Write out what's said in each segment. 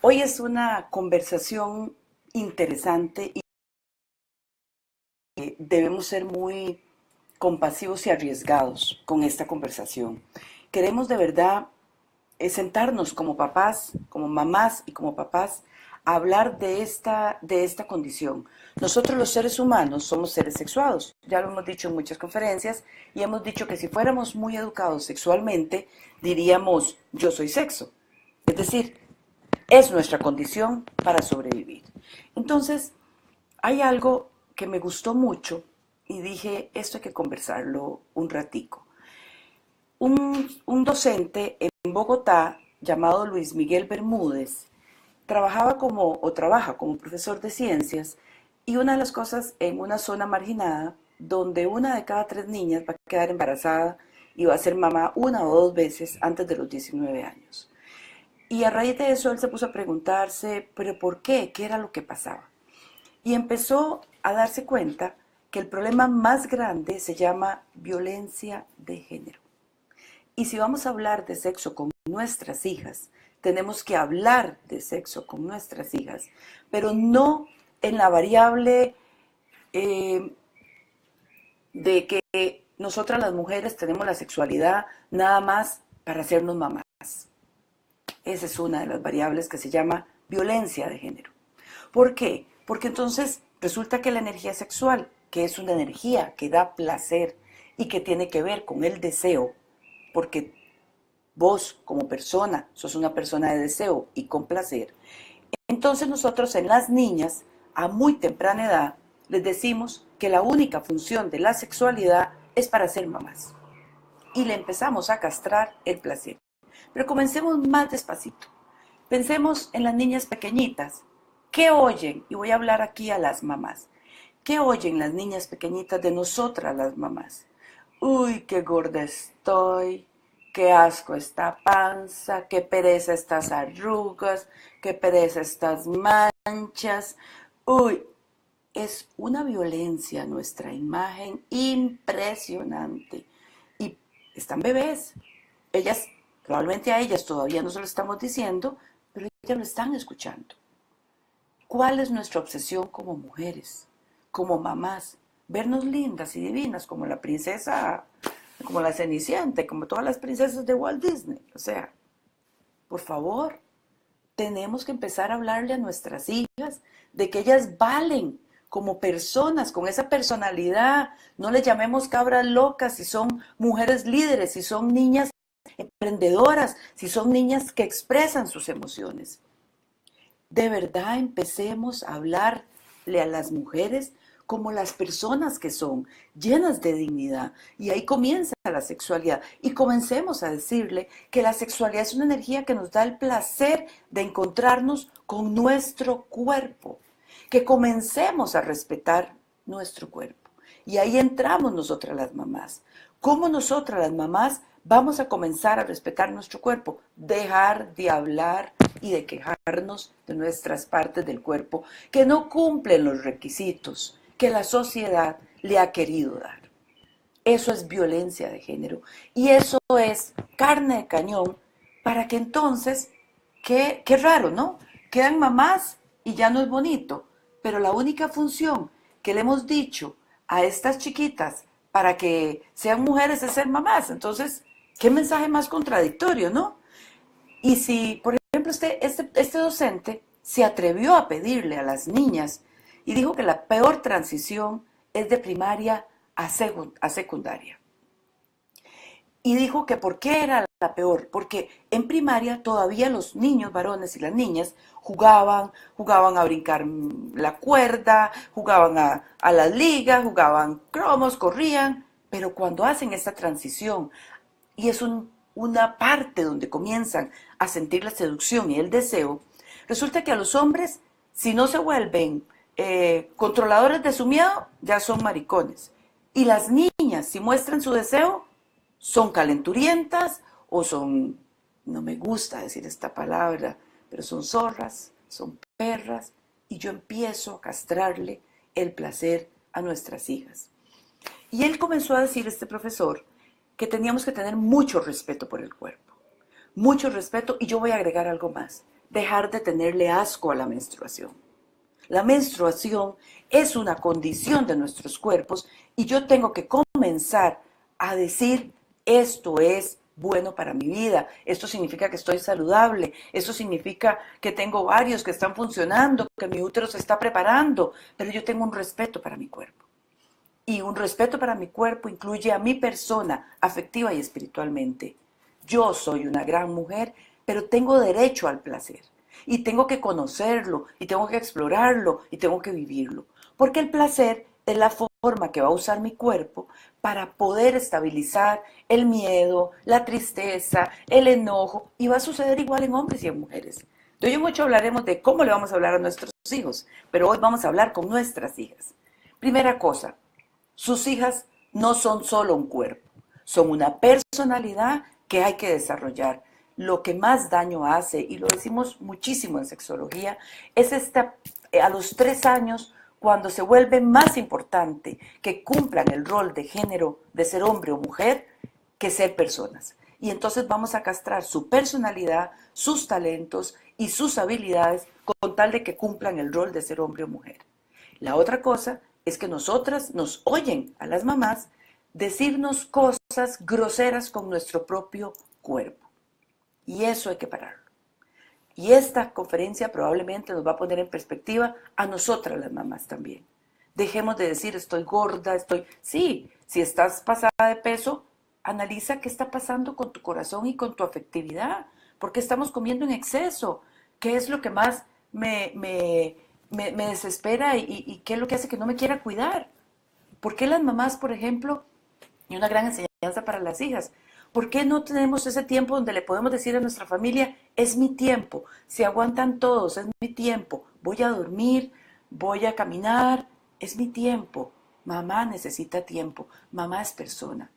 Hoy es una conversación interesante y debemos ser muy compasivos y arriesgados con esta conversación. Queremos de verdad sentarnos como papás, como mamás y como papás a hablar de esta condición. Nosotros los seres humanos somos seres sexuados, ya lo hemos dicho en muchas conferencias y hemos dicho que si fuéramos muy educados sexualmente, diríamos yo soy sexo. Es decir, es nuestra condición para sobrevivir. Entonces, hay algo que me gustó mucho y dije, esto hay que conversarlo un ratico. Un docente en Bogotá llamado Luis Miguel Bermúdez trabaja como profesor de ciencias y una de las cosas en una zona marginada donde una de cada 3 niñas va a quedar embarazada y va a ser mamá una o dos veces antes de los 19 años. Y a raíz de eso él se puso a preguntarse, ¿pero por qué? ¿Qué era lo que pasaba? Y empezó a darse cuenta que el problema más grande se llama violencia de género. Y si vamos a hablar de sexo con nuestras hijas, tenemos que hablar de sexo con nuestras hijas, pero no en la variable eh, de que nosotras las mujeres tenemos la sexualidad nada más para hacernos mamás. Esa es una de las variables que se llama violencia de género. ¿Por qué? Porque entonces resulta que la energía sexual, que es una energía que da placer y que tiene que ver con el deseo, porque vos como persona sos una persona de deseo y con placer, entonces nosotros en las niñas a muy temprana edad les decimos que la única función de la sexualidad es para ser mamás y le empezamos a castrar el placer. Pero comencemos más despacito. Pensemos en las niñas pequeñitas. ¿Qué oyen? Y voy a hablar aquí a las mamás. ¿Qué oyen las niñas pequeñitas de nosotras las mamás? Uy, qué gorda estoy, qué asco esta panza, qué pereza estas arrugas, qué pereza estas manchas. Uy, es una violencia nuestra imagen impresionante. Y están bebés. Ellas, probablemente a ellas todavía no se lo estamos diciendo, pero ellas lo están escuchando. ¿Cuál es nuestra obsesión como mujeres, como mamás? Vernos lindas y divinas como la princesa, como la Cenicienta, como todas las princesas de Walt Disney. O sea, por favor, tenemos que empezar a hablarle a nuestras hijas de que ellas valen como personas, con esa personalidad. No les llamemos cabras locas si son mujeres líderes, si son niñas emprendedoras, si son niñas que expresan sus emociones. De verdad empecemos a hablarle a las mujeres como las personas que son, llenas de dignidad. Y ahí comienza la sexualidad. Y comencemos a decirle que la sexualidad es una energía que nos da el placer de encontrarnos con nuestro cuerpo. Que comencemos a respetar nuestro cuerpo. Y ahí entramos nosotras las mamás. ¿Cómo nosotras las mamás vamos a comenzar a respetar nuestro cuerpo? Dejar de hablar y de quejarnos de nuestras partes del cuerpo que no cumplen los requisitos que la sociedad le ha querido dar. Eso es violencia de género y eso es carne de cañón para que entonces, qué raro, ¿no? Quedan mamás y ya no es bonito, pero la única función que le hemos dicho a estas chiquitas para que sean mujeres es ser mamás. Entonces, qué mensaje más contradictorio, ¿no? Y si, por ejemplo, este docente se atrevió a pedirle a las niñas y dijo que la peor transición es de primaria a secundaria. Y dijo que por qué era la peor, porque en primaria todavía los niños varones y las niñas jugaban a brincar la cuerda, jugaban a las ligas, jugaban cromos, corrían, pero cuando hacen esta transición y es una parte donde comienzan a sentir la seducción y el deseo, resulta que a los hombres, si no se vuelven controladores de su miedo, ya son maricones. Y las niñas, si muestran su deseo, son calenturientas o son, no me gusta decir esta palabra, pero son zorras, son perras, y yo empiezo a castrarle el placer a nuestras hijas. Y él comenzó a decir, este profesor, que teníamos que tener mucho respeto por el cuerpo, mucho respeto, y yo voy a agregar algo más. dejar de tenerle asco a la menstruación. La menstruación es una condición de nuestros cuerpos y yo tengo que comenzar a decir, esto es bueno para mi vida, esto significa que estoy saludable, esto significa que tengo ovarios que están funcionando, que mi útero se está preparando, pero yo tengo un respeto para mi cuerpo. Y un respeto para mi cuerpo incluye a mi persona afectiva y espiritualmente. Yo soy una gran mujer, pero tengo derecho al placer. Y tengo que conocerlo, y tengo que explorarlo, y tengo que vivirlo. Porque el placer es la forma que va a usar mi cuerpo para poder estabilizar el miedo, la tristeza, el enojo, y va a suceder igual en hombres y en mujeres. De hoy mucho hablaremos de cómo le vamos a hablar a nuestros hijos, pero hoy vamos a hablar con nuestras hijas. Primera cosa, sus hijas no son solo un cuerpo, son una personalidad que hay que desarrollar. Lo que más daño hace, y lo decimos muchísimo en sexología, es a los 3 años, cuando se vuelve más importante que cumplan el rol de género de ser hombre o mujer que ser personas. Y entonces vamos a castrar su personalidad, sus talentos y sus habilidades con tal de que cumplan el rol de ser hombre o mujer. La otra cosa es que nosotras nos oyen a las mamás decirnos cosas groseras con nuestro propio cuerpo. Y eso hay que pararlo. Y esta conferencia probablemente nos va a poner en perspectiva a nosotras las mamás también. Dejemos de decir estoy gorda, Sí, si estás pasada de peso, analiza qué está pasando con tu corazón y con tu afectividad. ¿Por qué estamos comiendo en exceso? ¿Qué es lo que más me desespera y qué es lo que hace que no me quiera cuidar? ¿Por qué las mamás, por ejemplo, y una gran enseñanza para las hijas, por qué no tenemos ese tiempo donde le podemos decir a nuestra familia, es mi tiempo, si aguantan todos, es mi tiempo, voy a dormir, voy a caminar, es mi tiempo, mamá necesita tiempo, mamá es persona.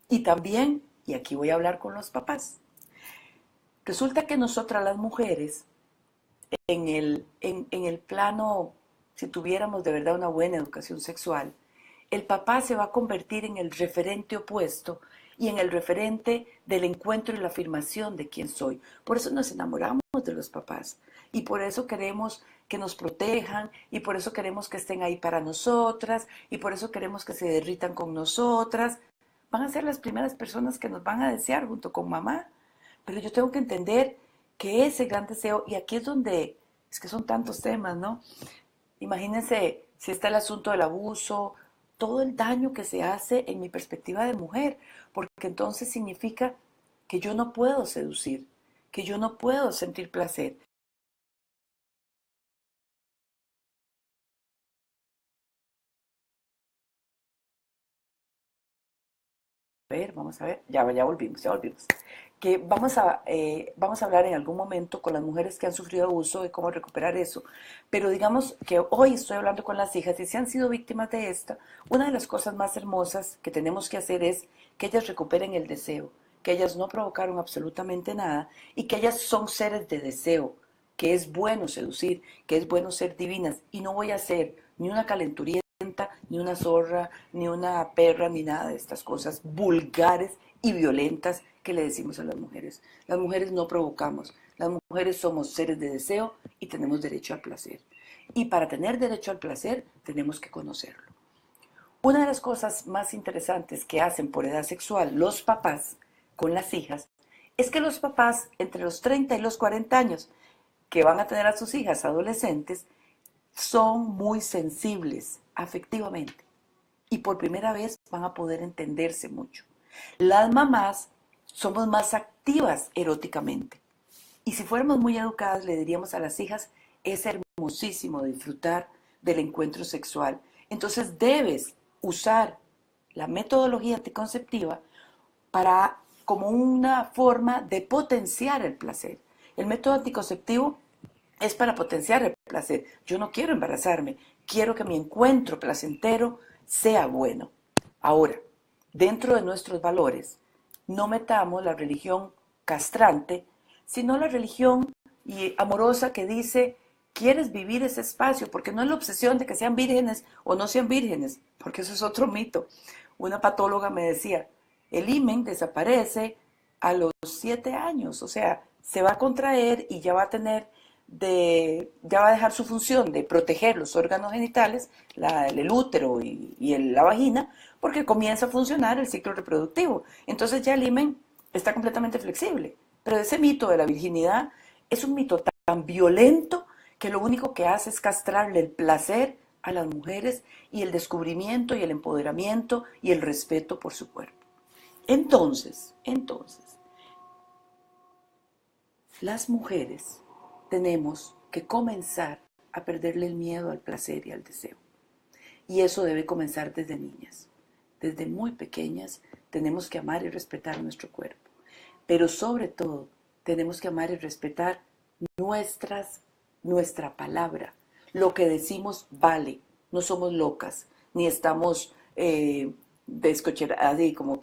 Y también, y aquí voy a hablar con los papás, resulta que nosotras las mujeres, en el plano, si tuviéramos de verdad una buena educación sexual, el papá se va a convertir en el referente opuesto y en el referente del encuentro y la afirmación de quién soy. Por eso nos enamoramos de los papás y por eso queremos que nos protejan y por eso queremos que estén ahí para nosotras y por eso queremos que se derritan con nosotras. Van a ser las primeras personas que nos van a desear junto con mamá. Pero yo tengo que entender que ese gran deseo, y aquí es donde, es que son tantos temas, ¿no? Imagínense si está el asunto del abuso, todo el daño que se hace en mi perspectiva de mujer, porque entonces significa que yo no puedo seducir, que yo no puedo sentir placer. Vamos a ver, ya volvimos. Que vamos a hablar en algún momento con las mujeres que han sufrido abuso de cómo recuperar eso. Pero digamos que hoy estoy hablando con las hijas y si han sido víctimas de esta, una de las cosas más hermosas que tenemos que hacer es que ellas recuperen el deseo, que ellas no provocaron absolutamente nada y que ellas son seres de deseo, que es bueno seducir, que es bueno ser divinas y no voy a ser ni una calenturienta, ni una zorra, ni una perra, ni nada de estas cosas vulgares y violentas que le decimos a las mujeres. Las mujeres no provocamos, las mujeres somos seres de deseo y tenemos derecho al placer. Y para tener derecho al placer tenemos que conocerlo. Una de las cosas más interesantes que hacen por edad sexual los papás con las hijas es que los papás entre los 30 y los 40 años que van a tener a sus hijas adolescentes son muy sensibles afectivamente y por primera vez van a poder entenderse mucho. Las mamás somos más activas eróticamente y si fuéramos muy educadas le diríamos a las hijas, es hermosísimo disfrutar del encuentro sexual. Entonces debes usar la metodología anticonceptiva para, como una forma de potenciar el placer. El método anticonceptivo es para potenciar el placer. Yo no quiero embarazarme, quiero que mi encuentro placentero sea bueno. Ahora, dentro de nuestros valores, no metamos la religión castrante, sino la religión amorosa que dice, quieres vivir ese espacio, porque no es la obsesión de que sean vírgenes o no sean vírgenes, porque eso es otro mito. Una patóloga me decía, el himen desaparece a los 7 años, o sea, se va a contraer y ya va a tener ya va a dejar su función de proteger los órganos genitales, el útero y la vagina, porque comienza a funcionar el ciclo reproductivo. Entonces ya el himen está completamente flexible. Pero ese mito de la virginidad es un mito tan violento que lo único que hace es castrarle el placer a las mujeres y el descubrimiento y el empoderamiento y el respeto por su cuerpo. Entonces, las mujeres tenemos que comenzar a perderle el miedo al placer y al deseo. Y eso debe comenzar desde niñas. Desde muy pequeñas tenemos que amar y respetar nuestro cuerpo. Pero sobre todo tenemos que amar y respetar nuestra palabra. Lo que decimos vale. No somos locas, ni estamos descocheradas y como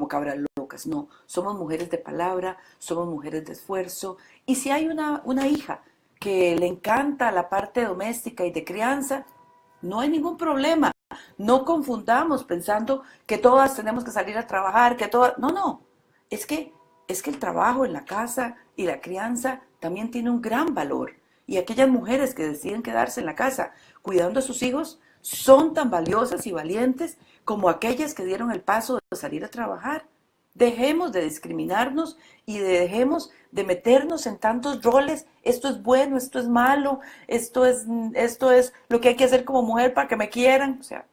cabras locas. No, somos mujeres de palabra, somos mujeres de esfuerzo. Y si hay una hija que le encanta la parte doméstica y de crianza, no hay ningún problema. No confundamos pensando que todas tenemos que salir a trabajar, que todas... No. Es que el trabajo en la casa y la crianza también tiene un gran valor. Y aquellas mujeres que deciden quedarse en la casa cuidando a sus hijos son tan valiosas y valientes como aquellas que dieron el paso de salir a trabajar. Dejemos de discriminarnos y dejemos de meternos en tantos roles. Esto es bueno, esto es malo, esto es lo que hay que hacer como mujer para que me quieran. O sea,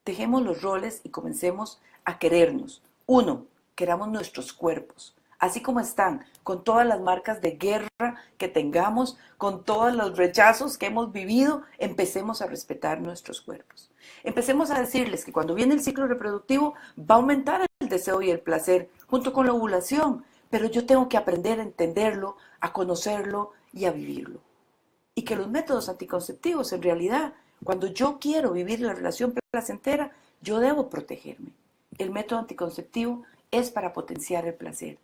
dejemos los roles y comencemos a querernos. Uno, queramos nuestros cuerpos, así como están, con todas las marcas de guerra que tengamos, con todos los rechazos que hemos vivido, empecemos a respetar nuestros cuerpos. Empecemos a decirles que cuando viene el ciclo reproductivo va a aumentar el deseo y el placer junto con la ovulación, pero yo tengo que aprender a entenderlo, a conocerlo y a vivirlo. Y que los métodos anticonceptivos, en realidad, cuando yo quiero vivir la relación placentera, yo debo protegerme. El método anticonceptivo es para potenciar el placer.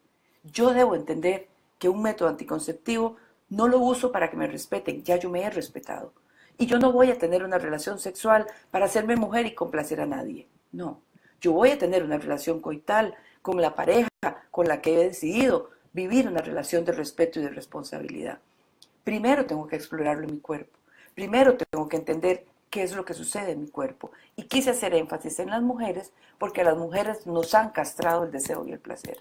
Yo debo entender que un método anticonceptivo no lo uso para que me respeten, ya yo me he respetado. Y yo no voy a tener una relación sexual para hacerme mujer y complacer a nadie. No, yo voy a tener una relación coital con la pareja con la que he decidido vivir una relación de respeto y de responsabilidad. Primero tengo que explorarlo en mi cuerpo. Primero tengo que entender qué es lo que sucede en mi cuerpo. Y quise hacer énfasis en las mujeres porque a las mujeres nos han castrado el deseo y el placer.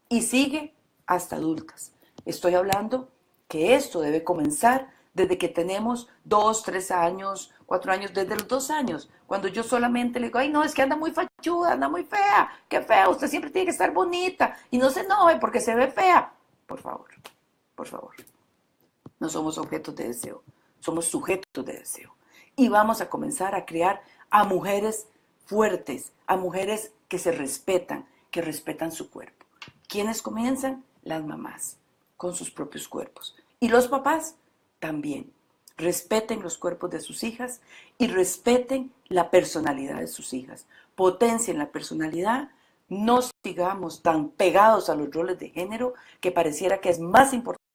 Y sigue hasta adultas. Estoy hablando que esto debe comenzar desde que tenemos 2, 3 años, 4 años, desde los 2 años. Cuando yo solamente le digo, ay no, es que anda muy fachuda, anda muy fea, qué fea, usted siempre tiene que estar bonita. Y no se enoje porque se ve fea. Por favor, por favor. No somos objetos de deseo, somos sujetos de deseo. Y vamos a comenzar a crear a mujeres fuertes, a mujeres que se respetan, que respetan su cuerpo. ¿Quiénes comienzan? Las mamás, con sus propios cuerpos. Y los papás también. Respeten los cuerpos de sus hijas y respeten la personalidad de sus hijas. Potencien la personalidad. No sigamos tan pegados a los roles de género que pareciera que es más importante